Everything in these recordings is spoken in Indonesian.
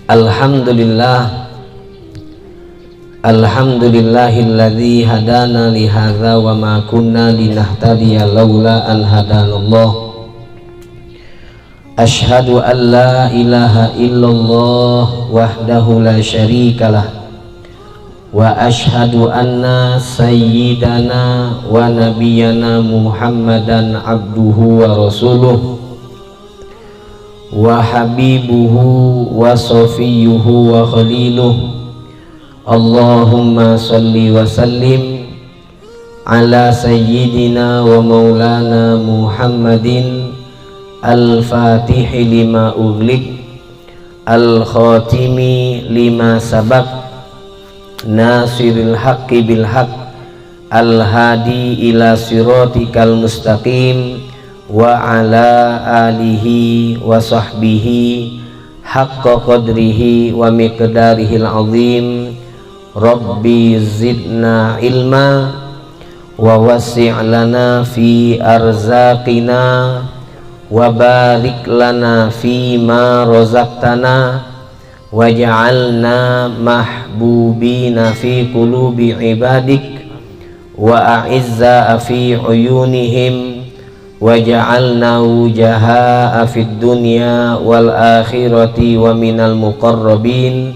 Alhamdulillah, alhamdulillahilladzi hadana li hadza wa ma kunna linahtadiya laula an hadanallah. Asyhadu an la ilaha illallah wahdahu la syarikalah wa asyhadu anna sayyidana wa nabiyyana Muhammadan abduhu wa rasuluh wa habibuhu wa safiyuhu wa khaliluh. Allahumma salli wa sallim ala sayyidina wa maulana Muhammadin al-fatihi lima ughliq al-khatimi lima sabaq nasiril haqqi bil haqq al-hadi ila siratikal mustaqim wa ala alihi wa sahbihi haqqa qadrihi wa miqdarihil azim. Rabbi zidna ilma wa wasi' lana fi arzaqina wa barik lana fi ma razaqtana waj'alna mahbubina fi qulubi ibadik wa a'izza fi uyunihim waj'alna wujahaa fid dunya wal akhirati wa minal muqarrabin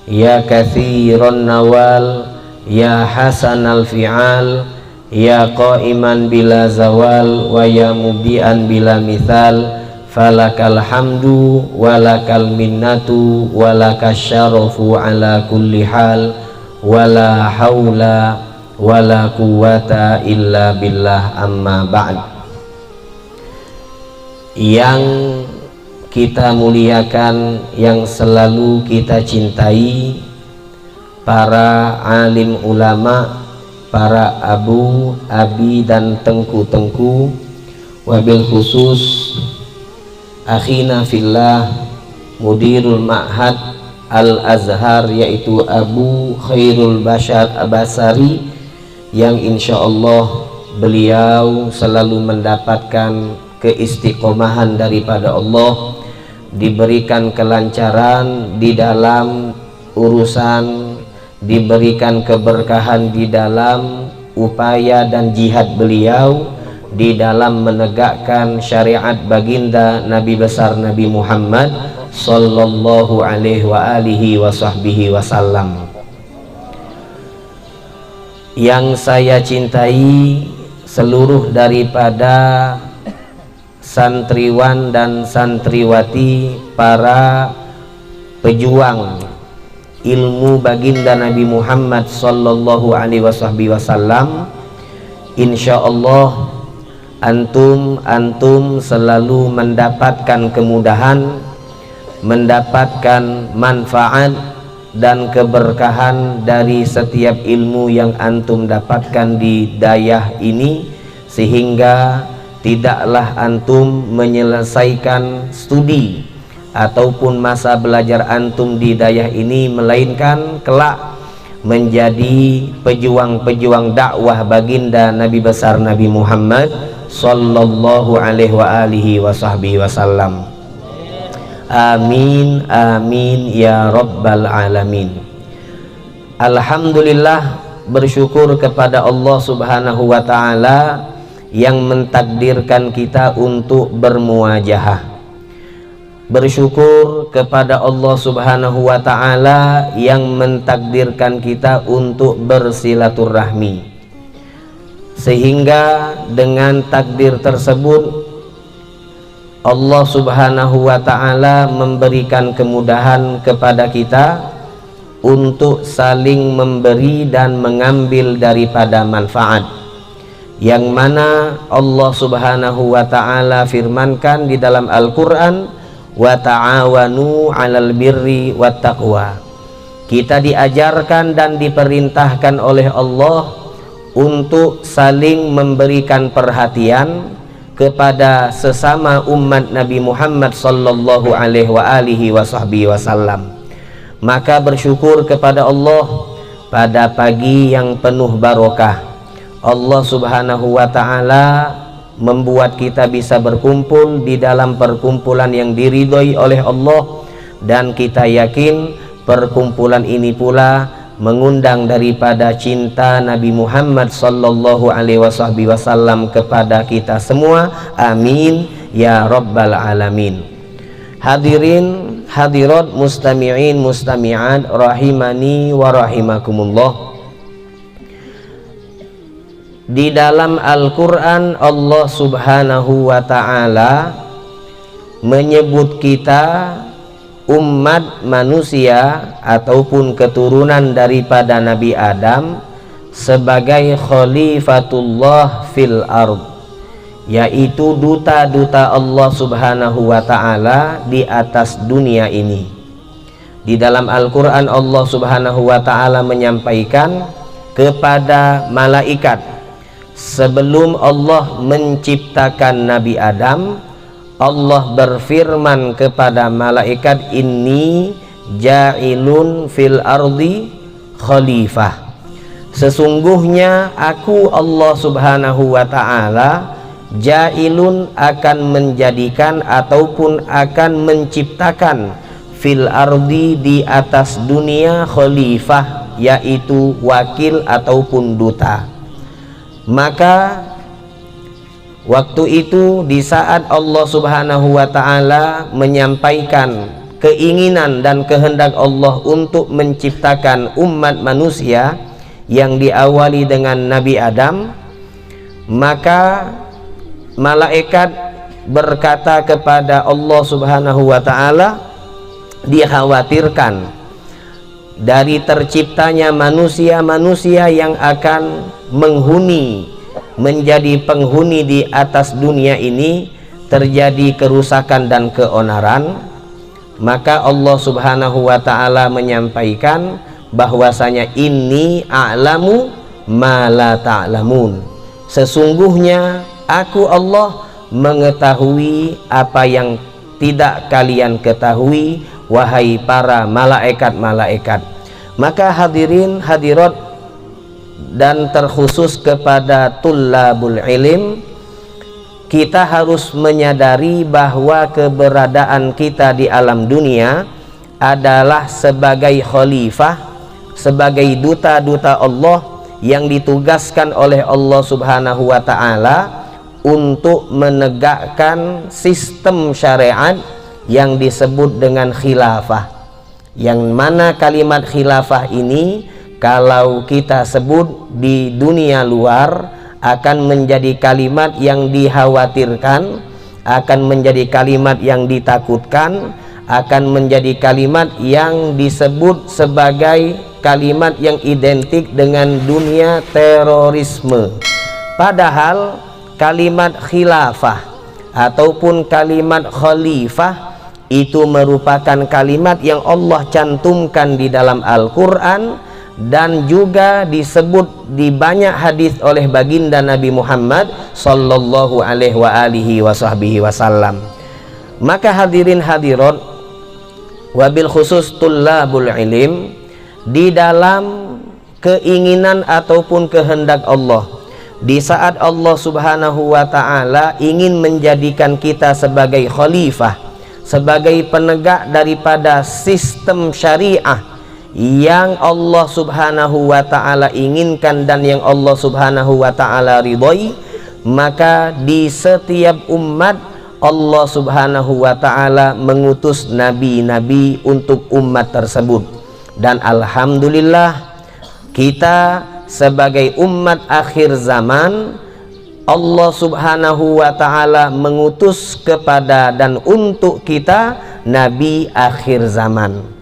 ya katsiran nawal ya hasanal fi'al ya qa'iman bila zawal wa ya mubdi'an bila mithal falakal hamdu walakal minnatu walakas syarafu ala kulli hal wala haula wala quwata illa billah. Amma ba'd. Yang kita muliakan, yang selalu kita cintai, para alim ulama, para abu, abi dan tengku-tengku, wabil khusus akhina fillah mudirul ma'had al-azhar, yaitu Abu Khairul Bashar Abasari, yang insya Allah beliau selalu mendapatkan keistiqomahan daripada Allah, diberikan kelancaran di dalam urusan, diberikan keberkahan di dalam upaya dan jihad beliau di dalam menegakkan syariat baginda Nabi besar Nabi Muhammad sallallahu alaihi wa alihi wa sahbihi wasallam. Yang saya cintai seluruh daripada santriwan dan santriwati, para pejuang ilmu baginda Nabi Muhammad sallallahu alaihi wasallam, insyaallah antum selalu mendapatkan kemudahan, mendapatkan manfaat dan keberkahan dari setiap ilmu yang antum dapatkan di dayah ini, sehingga tidaklah antum menyelesaikan studi ataupun masa belajar antum di dayah ini, melainkan kelak menjadi pejuang-pejuang dakwah baginda Nabi besar Nabi Muhammad sallallahu alaihi wa alihi wa sahbihi wasallam. Amin amin ya rabbal alamin. Alhamdulillah, bersyukur kepada Allah subhanahu wa ta'ala yang mentakdirkan kita untuk bermuajahah. Bersyukur kepada Allah subhanahu wa ta'ala yang mentakdirkan kita untuk bersilaturahmi, sehingga dengan takdir tersebut Allah subhanahu wa ta'ala memberikan kemudahan kepada kita untuk saling memberi dan mengambil daripada manfaat, yang mana Allah subhanahu wa ta'ala firmankan di dalam Al-Quran, wa ta'awanu 'alal birri wat taqwa. Kita diajarkan dan diperintahkan oleh Allah untuk saling memberikan perhatian kepada sesama umat Nabi Muhammad sallallahu alaihi wa alihi wasallam. Maka bersyukur kepada Allah pada pagi yang penuh barokah, Allah subhanahu wa ta'ala membuat kita bisa berkumpul di dalam perkumpulan yang diridhoi oleh Allah, dan kita yakin perkumpulan ini pula mengundang daripada cinta Nabi Muhammad sallallahu alaihi wasallam kepada kita semua. Amin ya rabbal alamin. Hadirin hadirat mustami'in mustami'at rahimani wa rahimakumullah. Di dalam Al-Quran Allah subhanahu wa ta'ala menyebut kita umat manusia ataupun keturunan daripada Nabi Adam sebagai khalifatullah fil ard, yaitu duta-duta Allah subhanahu wa ta'ala di atas dunia ini. Di dalam Al-Quran Allah subhanahu wa ta'ala menyampaikan kepada malaikat sebelum Allah menciptakan Nabi Adam, Allah berfirman kepada malaikat, inni ja'ilun fil ardi khalifah, sesungguhnya aku Allah subhanahu wa ta'ala ja'ilun akan menjadikan ataupun akan menciptakan fil ardi di atas dunia khalifah, yaitu wakil ataupun duta. Maka waktu itu di saat Allah subhanahu wa ta'ala menyampaikan keinginan dan kehendak Allah untuk menciptakan umat manusia yang diawali dengan Nabi Adam, maka malaikat berkata kepada Allah subhanahu wa ta'ala, dikhawatirkan dari terciptanya manusia-manusia yang akan menjadi penghuni di atas dunia ini terjadi kerusakan dan keonaran. Maka Allah subhanahu wa ta'ala menyampaikan bahwasanya inni a'lamu ma la ta'lamun, sesungguhnya aku Allah mengetahui apa yang tidak kalian ketahui, wahai para malaikat-malaikat. Maka hadirin hadirat dan terkhusus kepada tullabul ilim, kita harus menyadari bahwa keberadaan kita di alam dunia adalah sebagai khalifah, sebagai duta-duta Allah yang ditugaskan oleh Allah subhanahu wa ta'ala untuk menegakkan sistem syariat yang disebut dengan khilafah, yang mana kalimat khilafah ini kalau kita sebut di dunia luar akan menjadi kalimat yang dikhawatirkan, akan menjadi kalimat yang ditakutkan, akan menjadi kalimat yang disebut sebagai kalimat yang identik dengan dunia terorisme. Padahal kalimat khilafah ataupun kalimat khalifah itu merupakan kalimat yang Allah cantumkan di dalam Al-Quran dan juga disebut di banyak hadis oleh baginda Nabi Muhammad sallallahu alaihi wasallam. Maka hadirin hadirat, wabil khusus tullabul ilim, di dalam keinginan ataupun kehendak Allah, di saat Allah subhanahu wa ta'ala ingin menjadikan kita sebagai khalifah, sebagai penegak daripada sistem syariah yang Allah subhanahu wa ta'ala inginkan dan yang Allah subhanahu wa ta'ala ridhoi, maka di setiap umat Allah subhanahu wa ta'ala mengutus nabi-nabi untuk umat tersebut. Dan alhamdulillah kita sebagai umat akhir zaman, Allah subhanahu wa ta'ala mengutus kepada dan untuk kita nabi akhir zaman.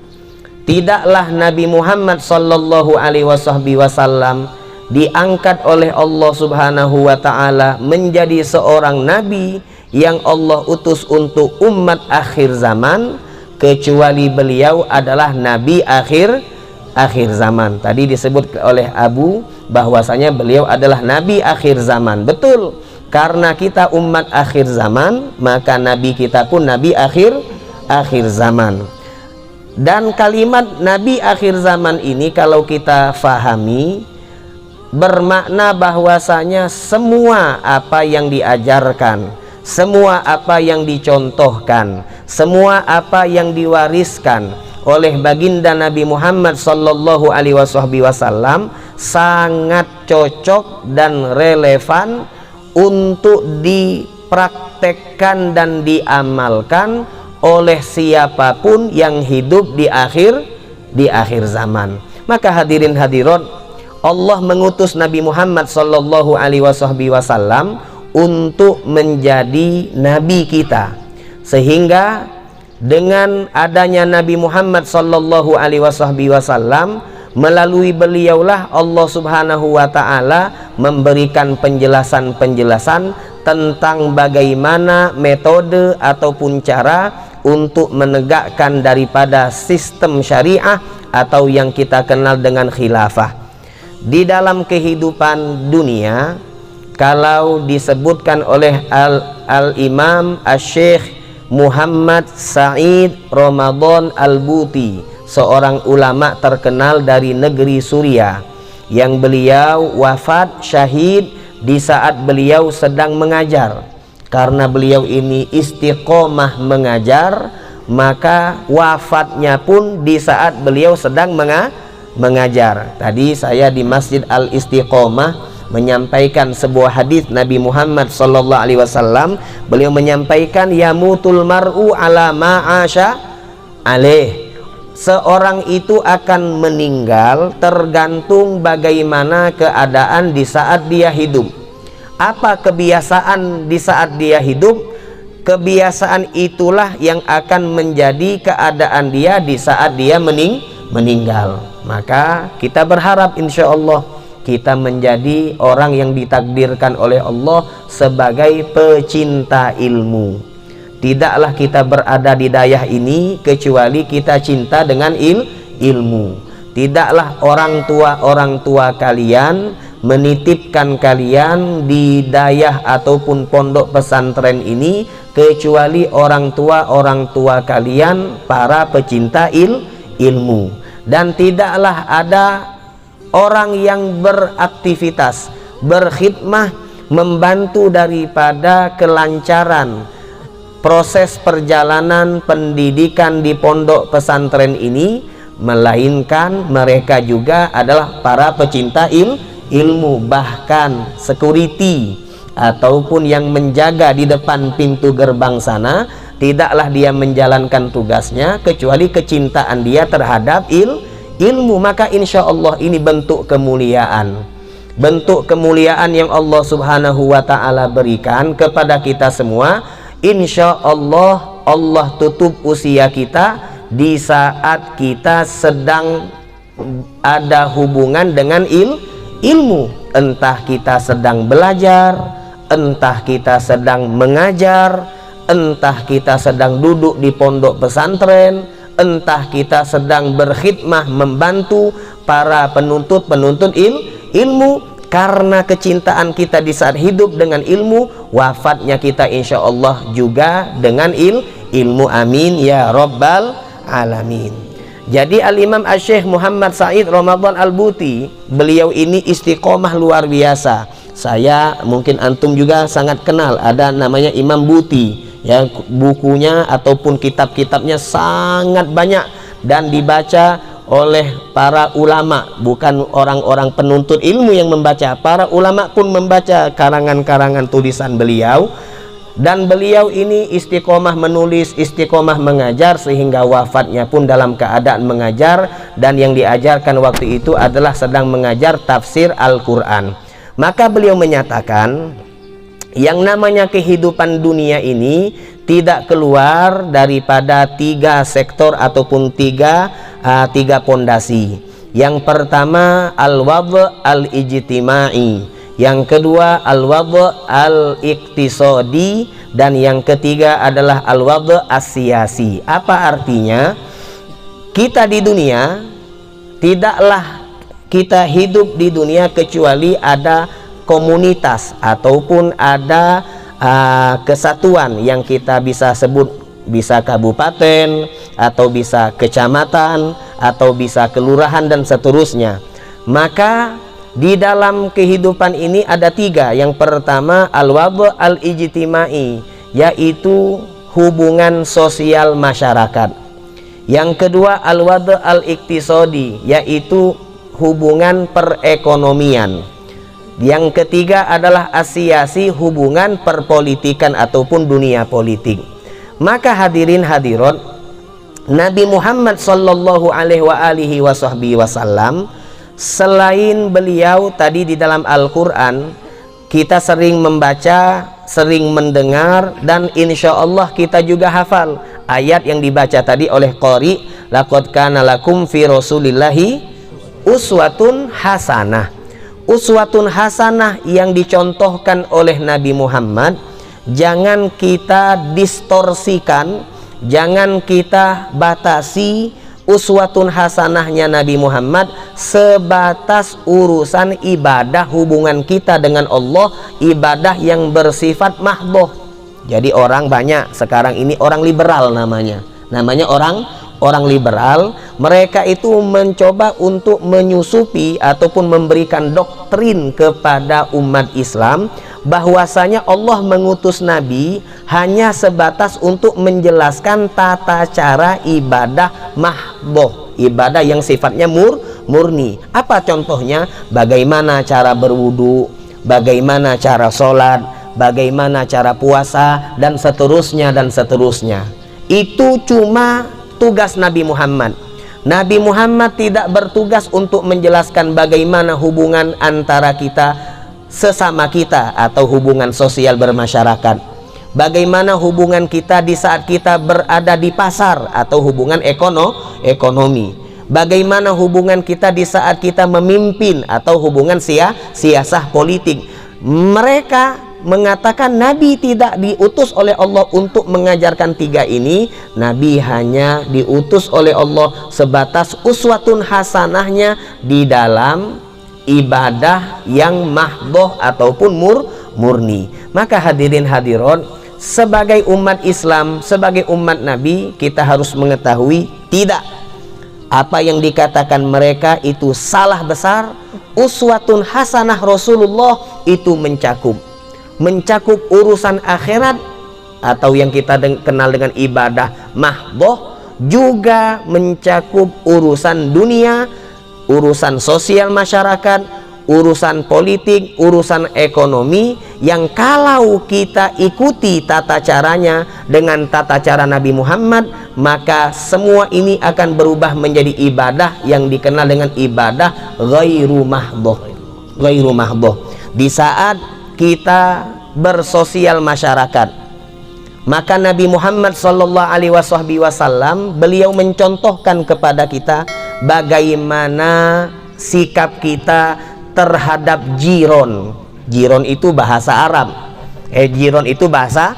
Tidaklah Nabi Muhammad sallallahu alaihi wasallam diangkat oleh Allah subhanahu wa ta'ala menjadi seorang nabi yang Allah utus untuk umat akhir zaman, kecuali beliau adalah nabi akhir zaman. Tadi disebut oleh Abu bahwasanya beliau adalah nabi akhir zaman. Betul, karena kita umat akhir zaman, maka nabi kita pun nabi akhir zaman. Dan kalimat nabi akhir zaman ini kalau kita fahami bermakna bahwasanya semua apa yang diajarkan, semua apa yang dicontohkan, semua apa yang diwariskan oleh baginda Nabi Muhammad sallallahu alaihi wasallam sangat cocok dan relevan untuk dipraktekkan dan diamalkan oleh siapapun yang hidup di akhir zaman. Maka hadirin hadirat, Allah mengutus Nabi Muhammad sallallahu alaihi wasallam untuk menjadi nabi kita, sehingga dengan adanya Nabi Muhammad sallallahu alaihi wasallam, melalui beliaulah Allah Subhanahu wa taala memberikan penjelasan-penjelasan tentang bagaimana metode ataupun cara untuk menegakkan daripada sistem syariah atau yang kita kenal dengan khilafah. Di dalam kehidupan dunia, kalau disebutkan oleh Al-Imam Asy-Syaikh Muhammad Sa'id Ramadan Al-Buti, seorang ulama terkenal dari negeri Suriah, yang beliau wafat syahid di saat beliau sedang mengajar. Karena beliau ini istiqomah mengajar, maka wafatnya pun di saat beliau sedang mengajar. Tadi saya di Masjid Al-Istiqomah menyampaikan sebuah hadis Nabi Muhammad sallallahu alaihi wasallam. Beliau menyampaikan, yamutul mar'u ala ma'asha alaih. Seorang itu akan meninggal tergantung bagaimana keadaan di saat dia hidup. Apa kebiasaan di saat dia hidup, kebiasaan itulah yang akan menjadi keadaan dia di saat dia meninggal. Maka kita berharap insya Allah kita menjadi orang yang ditakdirkan oleh Allah sebagai pecinta ilmu. Tidaklah kita berada di dayah ini kecuali kita cinta dengan ilmu. Tidaklah orang tua kalian menitipkan kalian di dayah ataupun pondok pesantren ini kecuali orang tua kalian para pecinta ilmu. Dan tidaklah ada orang yang beraktivitas, berkhidmah, membantu daripada kelancaran proses perjalanan pendidikan di pondok pesantren ini, melainkan mereka juga adalah para pecinta ilmu, bahkan security ataupun yang menjaga di depan pintu gerbang sana, tidaklah dia menjalankan tugasnya kecuali kecintaan dia terhadap ilmu. Maka insya Allah ini bentuk kemuliaan, bentuk kemuliaan yang Allah Subhanahu wa ta'ala berikan kepada kita semua. Insya Allah, Allah tutup usia kita di saat kita sedang ada hubungan dengan ilmu. Entah kita sedang belajar, entah kita sedang mengajar, entah kita sedang duduk di pondok pesantren, entah kita sedang berkhidmah membantu para penuntut ilmu. Karena kecintaan kita di saat hidup dengan ilmu, wafatnya kita insya Allah juga dengan ilmu. Amin ya rabbal alamin. Jadi Al-Imam Asy-Syaikh Muhammad Sa'id Ramadan Al-Buti, beliau ini istiqomah luar biasa. Saya mungkin antum juga sangat kenal, ada namanya Imam Buti, ya, bukunya ataupun kitab-kitabnya sangat banyak dan dibaca oleh para ulama, bukan orang-orang penuntut ilmu yang membaca, para ulama pun membaca karangan-karangan tulisan beliau. Dan beliau ini istiqomah menulis, istiqomah mengajar, sehingga wafatnya pun dalam keadaan mengajar, dan yang diajarkan waktu itu adalah sedang mengajar tafsir Al-Quran. Maka beliau menyatakan, yang namanya kehidupan dunia ini tidak keluar daripada tiga sektor ataupun tiga pondasi. Yang pertama al-wadh al-ijtimai, yang kedua al-wadh al-iqtisadi, dan yang ketiga adalah al-wadh as-siyasi. Apa artinya? Kita di dunia, tidaklah kita hidup di dunia kecuali ada komunitas ataupun ada kesatuan yang kita bisa sebut, bisa kabupaten atau bisa kecamatan atau bisa kelurahan dan seterusnya. Maka di dalam kehidupan ini ada tiga. Yang pertama al-wadh al-ijtimai, yaitu hubungan sosial masyarakat. Yang kedua al-wad' al-iktisadi, yaitu hubungan perekonomian. Yang ketiga adalah asiasi, hubungan perpolitikan ataupun dunia politik. Maka hadirin hadirat, Nabi Muhammad sallallahu alaihi wasallam, selain beliau tadi di dalam Al-Quran kita sering membaca, sering mendengar, dan insya Allah kita juga hafal ayat yang dibaca tadi oleh qari, laqad kana lakum fi rasulillahi uswatun hasanah. Uswatun hasanah yang dicontohkan oleh Nabi Muhammad jangan kita distorsikan, jangan kita batasi uswatun hasanahnya Nabi Muhammad sebatas urusan ibadah, hubungan kita dengan Allah, ibadah yang bersifat mahdhah. Jadi orang banyak sekarang ini orang liberal namanya orang liberal, mereka itu mencoba untuk menyusupi ataupun memberikan doktrin kepada umat Islam bahwasanya Allah mengutus Nabi hanya sebatas untuk menjelaskan tata cara ibadah mahdhah, ibadah yang sifatnya murni. Apa contohnya? Bagaimana cara berwudu, bagaimana cara sholat, bagaimana cara puasa, dan seterusnya dan seterusnya. Itu cuma tugas Nabi Muhammad. Nabi Muhammad tidak bertugas untuk menjelaskan bagaimana hubungan antara kita sesama kita atau hubungan sosial bermasyarakat, bagaimana hubungan kita di saat kita berada di pasar atau hubungan ekonomi, bagaimana hubungan kita di saat kita memimpin atau hubungan siasah politik. Mereka mengatakan Nabi tidak diutus oleh Allah untuk mengajarkan tiga ini. Nabi hanya diutus oleh Allah sebatas uswatun hasanahnya di dalam ibadah yang mahdhah ataupun murni. Maka hadirin hadirat, sebagai umat Islam, sebagai umat Nabi, kita harus mengetahui tidak apa yang dikatakan mereka itu salah besar. Uswatun hasanah Rasulullah itu mencakup urusan akhirat atau yang kita kenal dengan ibadah mahdhah, juga mencakup urusan dunia, urusan sosial masyarakat, urusan politik, urusan ekonomi, yang kalau kita ikuti tata caranya dengan tata cara Nabi Muhammad, maka semua ini akan berubah menjadi ibadah yang dikenal dengan ibadah ghairu mahdhah. Di saat kita bersosial masyarakat, maka Nabi Muhammad sallallahu alaihi wasallam beliau mencontohkan kepada kita bagaimana sikap kita terhadap jiron. Jiron itu bahasa Arab. Jiron itu bahasa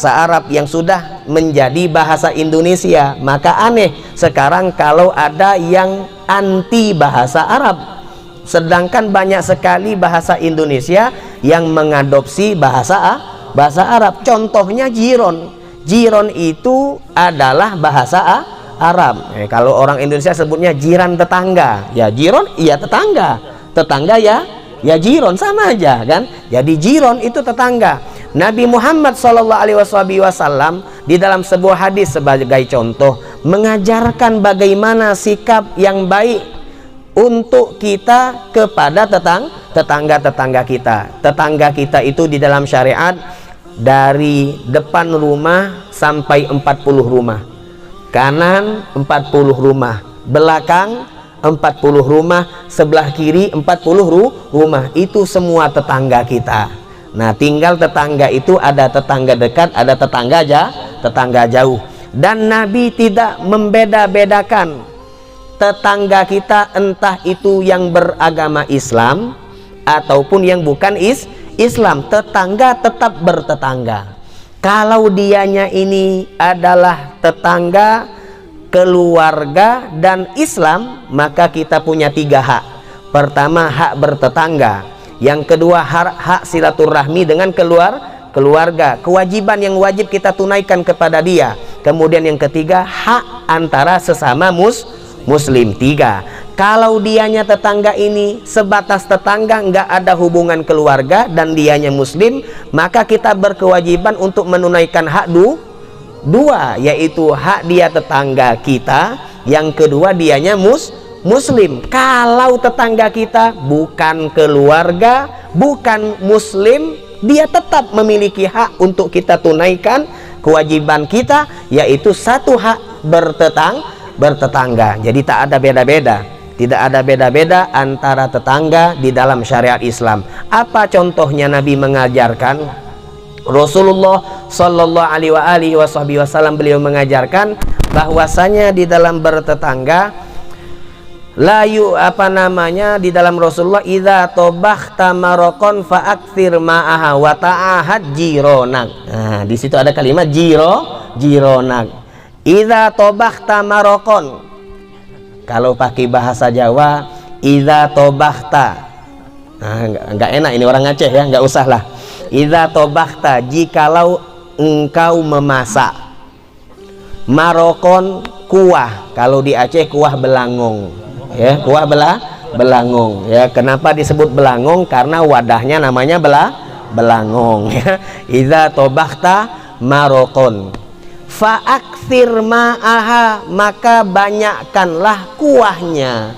Arab yang sudah menjadi bahasa Indonesia. Maka aneh sekarang kalau ada yang anti bahasa Arab. Sedangkan banyak sekali bahasa Indonesia yang mengadopsi bahasa Arab. Contohnya jiron. Jiron itu adalah bahasa Arab. Kalau orang Indonesia sebutnya jiran tetangga. Ya jiron, iya tetangga. Tetangga ya jiron, sama aja kan. Jadi jiron itu tetangga. Nabi Muhammad SAW di dalam sebuah hadis sebagai contoh mengajarkan bagaimana sikap yang baik untuk kita kepada tetangga-tetangga kita. Tetangga kita itu di dalam syariat dari depan rumah sampai 40 rumah. Kanan 40 rumah, belakang 40 rumah, sebelah kiri 40 rumah. Itu semua tetangga kita. Nah, tinggal tetangga itu ada tetangga dekat, ada tetangga jauh. Dan Nabi tidak membeda-bedakan tetangga kita, entah itu yang beragama Islam ataupun yang bukan Islam. Tetangga tetap bertetangga. Kalau dianya ini adalah tetangga, keluarga, dan Islam, maka kita punya 3 hak. Pertama, hak bertetangga. Yang kedua, hak silaturahmi dengan keluarga, kewajiban yang wajib kita tunaikan kepada dia. Kemudian yang ketiga, hak antara sesama muslim. 3. Kalau dianya tetangga ini sebatas tetangga, nggak ada hubungan keluarga, dan dianya muslim, maka kita berkewajiban untuk menunaikan hak dua, yaitu hak dia tetangga kita, yang kedua dianya muslim. Kalau tetangga kita bukan keluarga, bukan muslim, dia tetap memiliki hak untuk kita tunaikan kewajiban kita, yaitu satu hak bertetangga. Jadi tak ada beda-beda. Tidak ada beda-beda antara tetangga di dalam syariat Islam. Apa contohnya Nabi mengajarkan? Rasulullah Sallallahu Alaihi Wasallam beliau mengajarkan bahwasanya di dalam bertetangga, di dalam Rasulullah, idza tobakhta marokon fa'akthir ma'aha wa ta'ahad jironak. Nah, di situ ada kalimat jironak. Idza tobakhta marokon. Kalau pakai bahasa Jawa, idza tobakhta. Nah, enggak enak ini orang Aceh ya, enggak usah lah. Idza tobakhta, jikalau engkau memasak. Marokon, kuah. Kalau di Aceh kuah belangong. Ya, kuah belangong. Ya, kenapa disebut belangong? Karena wadahnya namanya belangong. Ya. Idza tobakhta marokon. Fa'akthir ma'aha, maka banyakkanlah kuahnya.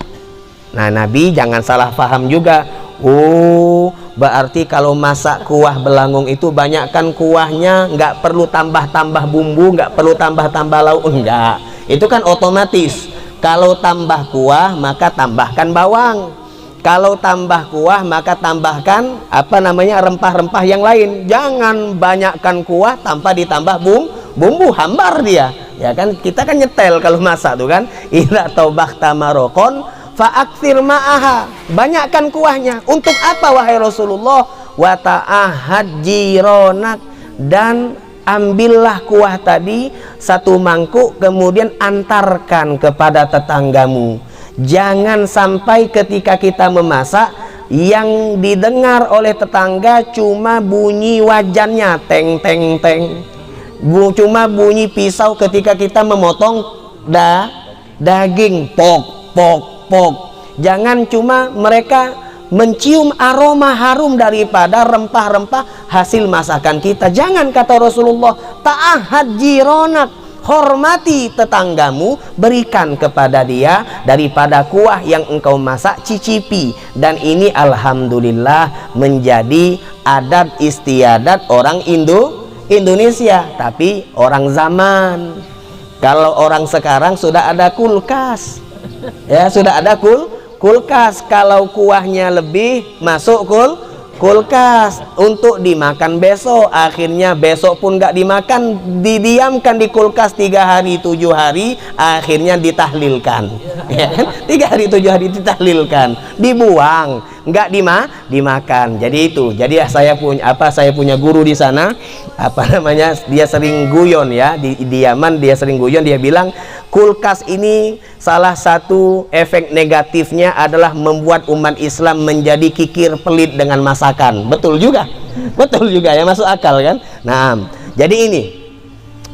Nah, Nabi jangan salah paham juga. Oh, berarti kalau masak kuah belangong itu banyakkan kuahnya, nggak perlu tambah-tambah bumbu, nggak perlu tambah-tambah lauk, enggak. Itu kan otomatis. Kalau tambah kuah maka tambahkan bawang. Kalau tambah kuah maka tambahkan rempah-rempah yang lain. Jangan banyakkan kuah tanpa ditambah bumbu, hambar dia. Ya kan, kita kan nyetel kalau masak tuh kan. Idza tabakhta marokon fa'akthir ma'aha, banyakkan kuahnya. Untuk apa wahai Rasulullah? Wa ta'ahad jironak, dan ambillah kuah tadi satu mangkuk, kemudian antarkan kepada tetanggamu. Jangan sampai ketika kita memasak yang didengar oleh tetangga cuma bunyi wajannya, teng teng teng, cuma bunyi pisau ketika kita memotong daging, pok pok pok. Jangan cuma mereka mencium aroma harum daripada rempah-rempah hasil masakan kita. Jangan, kata Rasulullah, ta'ahad jironak, hormati tetanggamu, berikan kepada dia daripada kuah yang engkau masak, cicipi. Dan ini alhamdulillah menjadi adat istiadat orang Indonesia, tapi orang zaman. Kalau orang sekarang sudah ada kulkas, ya, sudah ada kulkas. Kalau kuahnya lebih, masuk kulkas untuk dimakan besok. Akhirnya besok pun nggak dimakan, didiamkan di kulkas 3 hari 7 hari, akhirnya ditahlilkan. Ya, 3 hari 7 hari ditahlilkan, dibuang, nggak dimakan. Jadi itu. Jadi saya punya guru di sana, dia sering guyon ya, di Yaman dia sering guyon. Dia bilang kulkas ini salah satu efek negatifnya adalah membuat umat Islam menjadi kikir pelit dengan masakan. Betul juga ya, masuk akal kan. Nah, jadi ini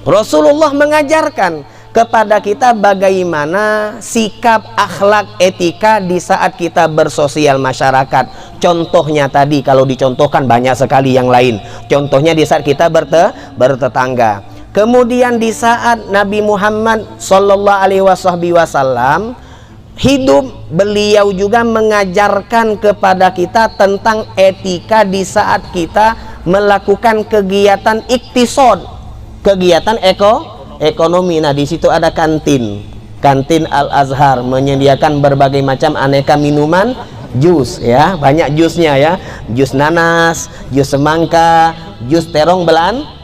Rasulullah mengajarkan kepada kita bagaimana sikap, akhlak, etika di saat kita bersosial masyarakat. Contohnya tadi, kalau dicontohkan banyak sekali yang lain. Contohnya di saat kita bertetangga. Kemudian di saat Nabi Muhammad Sallallahu Alaihi Wasallam hidup, beliau juga mengajarkan kepada kita tentang etika di saat kita melakukan kegiatan iktisad, kegiatan ekonomi. Nah, di situ ada kantin Al-Azhar, menyediakan berbagai macam aneka minuman, jus ya, banyak jusnya ya, jus nanas, jus semangka, jus terong Belanda.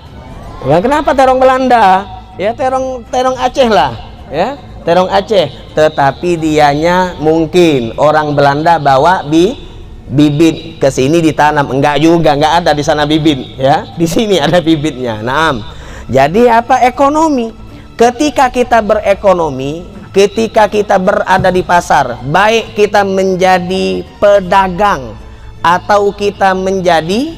Nah, kenapa terong Belanda? Ya, terong Aceh lah, ya, terong Aceh. Tetapi dianya mungkin orang Belanda bawa bibit ke sini ditanam. Enggak juga, enggak ada di sana bibit, ya. Di sini ada bibitnya. Naam. Jadi ekonomi. Ketika kita berekonomi, ketika kita berada di pasar, baik kita menjadi pedagang atau kita menjadi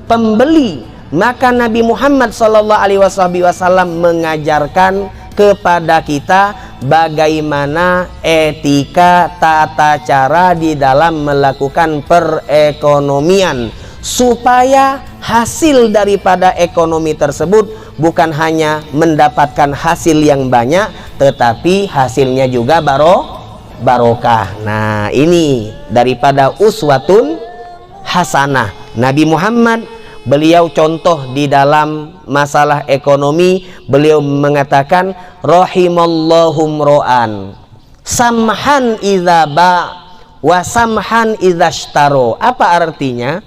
pembeli, maka Nabi Muhammad Sallallahu Alaihi Wasallam mengajarkan kepada kita bagaimana etika tata cara di dalam melakukan perekonomian, supaya hasil daripada ekonomi tersebut bukan hanya mendapatkan hasil yang banyak, tetapi hasilnya juga barokah. Nah, ini daripada uswatun hasanah Nabi Muhammad. Beliau contoh di dalam masalah ekonomi, beliau mengatakan rahimallahum ro'an samhan idza ba wa samhan idza ishtaro. Apa artinya?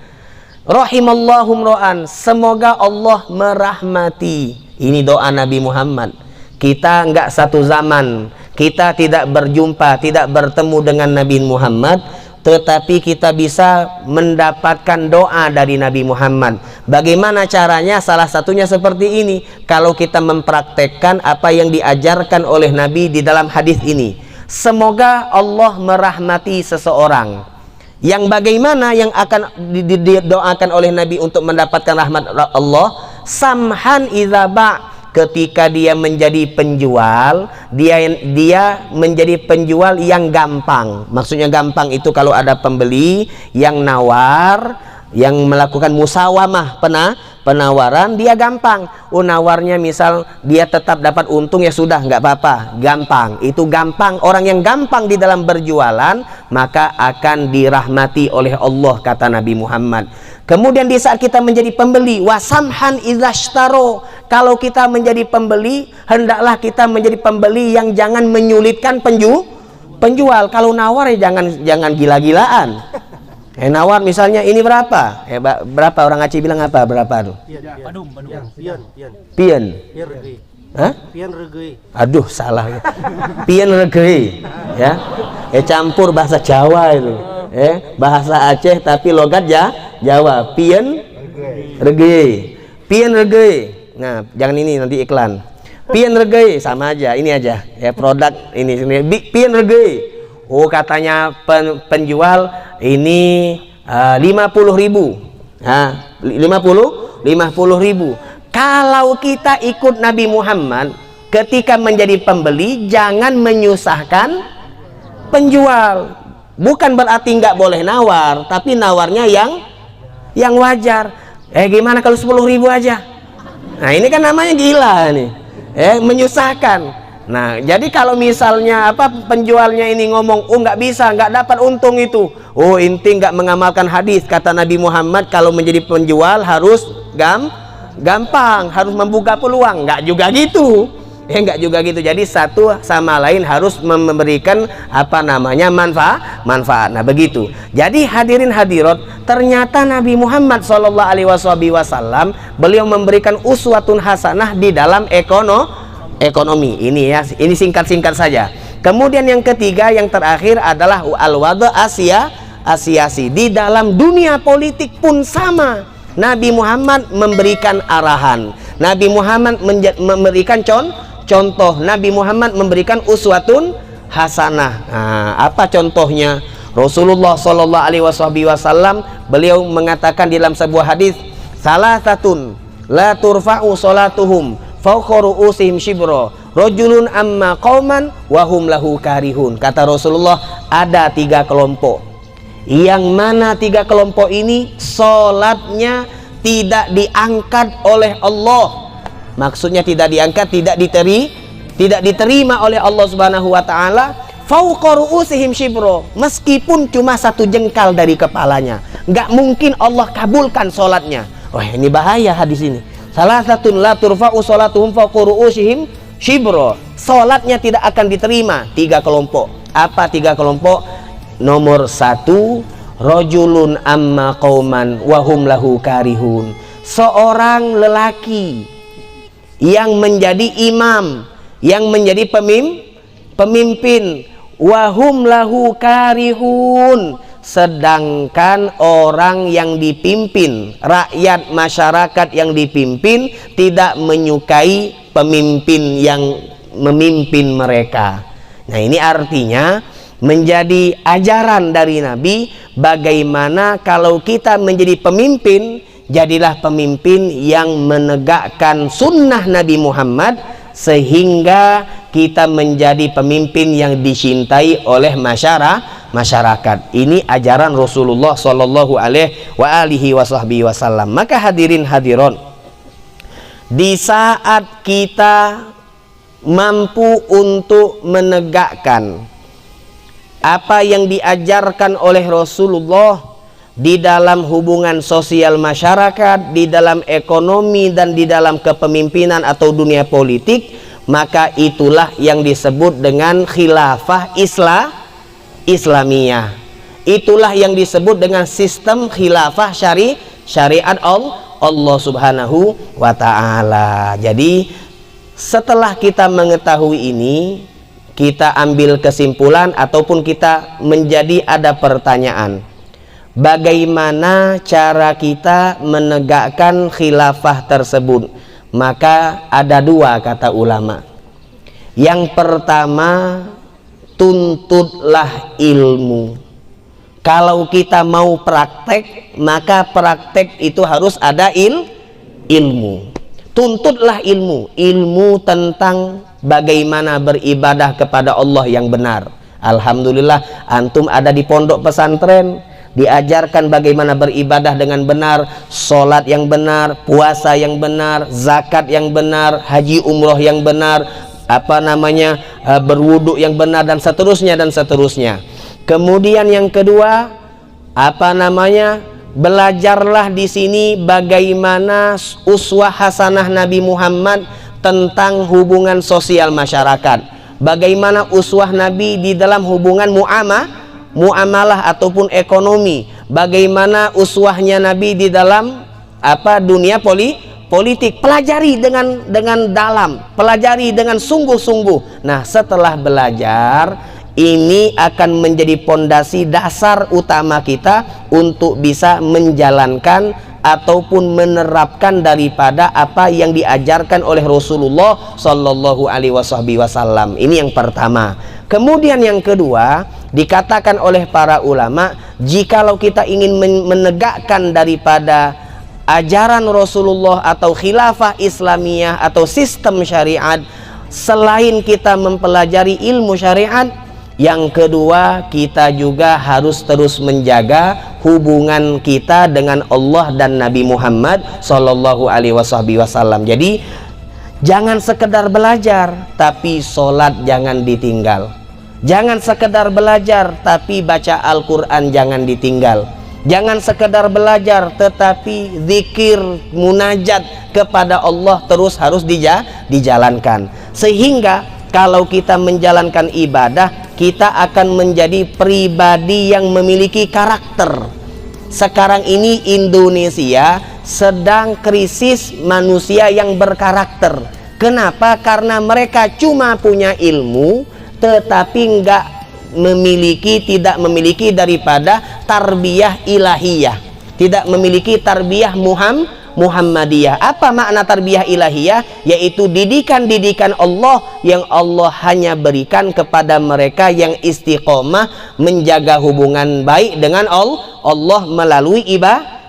Rahimallahum ro'an, semoga Allah merahmati. Ini doa Nabi Muhammad. Kita enggak satu zaman, kita tidak berjumpa, tidak bertemu dengan Nabi Muhammad, tetapi kita bisa mendapatkan doa dari Nabi Muhammad. Bagaimana caranya? Salah satunya seperti ini. Kalau kita mempraktekkan apa yang diajarkan oleh Nabi di dalam hadis ini, semoga Allah merahmati seseorang. Yang bagaimana yang akan didoakan oleh Nabi untuk mendapatkan rahmat Allah? Samhan idza ba', ketika dia menjadi penjual, dia menjadi penjual yang gampang. Maksudnya gampang itu kalau ada pembeli yang nawar, yang melakukan musawamah, penawaran, dia gampang. Nawarnya misal dia tetap dapat untung, ya sudah, nggak apa-apa, gampang. Itu gampang. Orang yang gampang di dalam berjualan maka akan dirahmati oleh Allah, kata Nabi Muhammad. Kemudian di saat kita menjadi pembeli, wasamhan idza ishtaro, kalau kita menjadi pembeli, hendaklah kita menjadi pembeli yang jangan menyulitkan penjual. Kalau nawar ya jangan gila-gilaan. Nawar misalnya ini berapa? Berapa orang Aceh bilang apa? Berapa tuh? Pian. Hah? Pian regei. Aduh, salah. Pian regei. Ya. Campur bahasa Jawa itu. Bahasa Aceh tapi logat Jawa. Pian regei. Pian regei. Nah, jangan ini, nanti iklan. Pian regei sama aja, ini aja. Ya, produk ini pian regei. Oh, katanya penjual ini 50.000. Nah, 50.000. Kalau kita ikut Nabi Muhammad, ketika menjadi pembeli jangan menyusahkan penjual. Bukan berarti nggak boleh nawar, tapi nawarnya yang wajar. Gimana kalau 10.000 aja? Nah, ini kan namanya gila nih. Menyusahkan. Nah, jadi kalau misalnya penjualnya ini ngomong, nggak bisa, nggak dapat untung itu. Inti nggak mengamalkan hadis. Kata Nabi Muhammad, kalau menjadi penjual harus gampang, harus membuka peluang. Nggak juga gitu. Nggak juga gitu. Jadi satu sama lain harus memberikan manfaat. Nah, begitu. Jadi hadirin hadirat, ternyata Nabi Muhammad SAW beliau memberikan uswatun hasanah di dalam ekonomi. Ini ya, ini singkat-singkat saja. Kemudian yang ketiga, yang terakhir adalah al-wada asiasi. Di dalam dunia politik pun sama. Nabi Muhammad memberikan arahan. Nabi Muhammad memberikan contoh. Nabi Muhammad memberikan uswatun hasanah. Nah, apa contohnya? Rasulullah SAW beliau mengatakan dalam sebuah hadis, salasatun la turfa'u salatuhum fawqa ru'usihim shibra rajulun amma qauman wa hum lahu karihun. Kata Rasulullah, ada 3 kelompok, yang mana 3 kelompok ini salatnya tidak diangkat oleh Allah. Maksudnya tidak diangkat, tidak diterima oleh Allah Subhanahu wa taala. Fawqa ru'usihim shibra, meskipun cuma 1 jengkal dari kepalanya, nggak mungkin Allah kabulkan salatnya. Wah, ini bahaya hadis ini. Salah satu la turfa'u salatuhum fawqa ru'usihim shibra, salatnya tidak akan diterima. 3 kelompok. Apa 3 kelompok? Nomor 1, rajulun amma qauman wa hum lahu karihun, seorang lelaki yang menjadi imam, yang menjadi pemimpin, wahum lahu karihun, sedangkan orang yang dipimpin, rakyat masyarakat yang dipimpin tidak menyukai pemimpin yang memimpin mereka. Nah, ini artinya menjadi ajaran dari Nabi, bagaimana kalau kita menjadi pemimpin, jadilah pemimpin yang menegakkan sunnah Nabi Muhammad sehingga kita menjadi pemimpin yang dicintai oleh masyarakat. Ini ajaran Rasulullah Shallallahu Alaihi Wasallam. Maka hadirin hadirat, di saat kita mampu untuk menegakkan apa yang diajarkan oleh Rasulullah di dalam hubungan sosial masyarakat, di dalam ekonomi, dan di dalam kepemimpinan atau dunia politik, maka itulah yang disebut dengan khilafah Islamiyah. Itulah yang disebut dengan sistem khilafah syariat Allah Subhanahu wa ta'ala. Jadi setelah kita mengetahui ini, kita ambil kesimpulan ataupun kita menjadi ada pertanyaan, bagaimana cara kita menegakkan khilafah tersebut? Maka ada dua kata ulama. Yang pertama, tuntutlah ilmu. Kalau kita mau praktek, maka praktek itu harus ada ilmu. Tuntutlah ilmu tentang bagaimana beribadah kepada Allah yang benar. Alhamdulillah, antum ada di pondok pesantren, diajarkan bagaimana beribadah dengan benar, sholat yang benar, puasa yang benar, zakat yang benar, haji umroh yang benar, berwudu yang benar, dan seterusnya. Kemudian yang kedua, belajarlah di sini bagaimana uswah hasanah Nabi Muhammad tentang hubungan sosial masyarakat, bagaimana uswah Nabi di dalam hubungan muamalah ataupun ekonomi, bagaimana uswahnya Nabi di dalam dunia politik. Pelajari dengan dalam, pelajari dengan sungguh-sungguh. Nah, setelah belajar, ini akan menjadi pondasi dasar utama kita untuk bisa menjalankan ataupun menerapkan daripada apa yang diajarkan oleh Rasulullah Shallallahu Alaihi Wasallam. Ini yang pertama. Kemudian yang kedua, dikatakan oleh para ulama, jikalau kita ingin menegakkan daripada ajaran Rasulullah atau khilafah Islamiyah atau sistem syariat, selain kita mempelajari ilmu syariat, yang kedua, kita juga harus terus menjaga hubungan kita dengan Allah dan Nabi Muhammad Sallallahu Alaihi Wasallam. Jadi jangan sekedar belajar, tapi sholat jangan ditinggal. Jangan sekedar belajar, tapi baca Al-Quran jangan ditinggal. Jangan sekedar belajar, tetapi zikir, munajat kepada Allah terus harus dijalankan. Sehingga kalau kita menjalankan ibadah, kita akan menjadi pribadi yang memiliki karakter. Sekarang ini Indonesia sedang krisis manusia yang berkarakter. Kenapa? Karena mereka cuma punya ilmu, tetapi tidak memiliki daripada tarbiyah ilahiyah, tidak memiliki tarbiyah Muhammadiyah. Apa makna tarbiyah ilahiyah? Yaitu didikan-didikan Allah yang Allah hanya berikan kepada mereka yang istiqomah menjaga hubungan baik dengan Allah melalui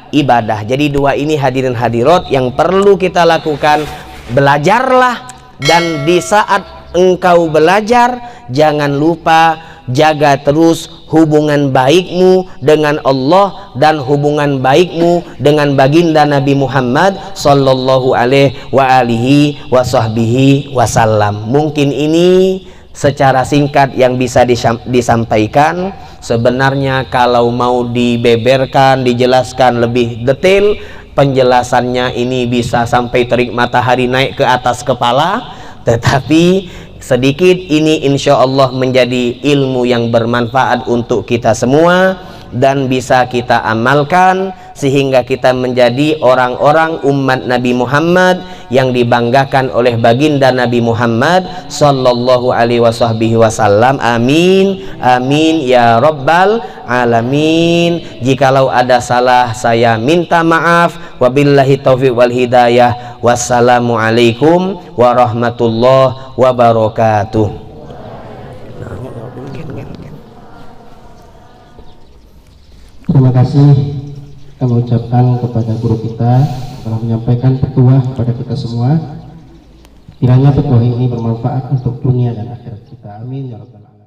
ibadah. Jadi dua ini hadirin hadirat yang perlu kita lakukan. Belajarlah, dan di saat engkau belajar jangan lupa jaga terus hubungan baikmu dengan Allah dan hubungan baikmu dengan baginda Nabi Muhammad Sallallahu Alaihi Wasallam. Mungkin ini secara singkat yang bisa disampaikan. Sebenarnya kalau mau dibeberkan, dijelaskan lebih detail, penjelasannya ini bisa sampai terik matahari naik ke atas kepala. Tetapi sedikit ini insya Allah menjadi ilmu yang bermanfaat untuk kita semua dan bisa kita amalkan, sehingga kita menjadi orang-orang umat Nabi Muhammad yang dibanggakan oleh baginda Nabi Muhammad Sallallahu Alaihi Wasallam. Amin, amin ya Rabbal Alamin. Jikalau ada salah, saya minta maaf. Wabillahi taufiq wal hidayah. Wassalamualaikum warahmatullahi wabarakatuh. Terima kasih kami ucapkan kepada guru kita telah menyampaikan petuah kepada kita semua. Kiranya petuah ini bermanfaat untuk dunia dan akhirat kita. Amin ya rabbal alamin.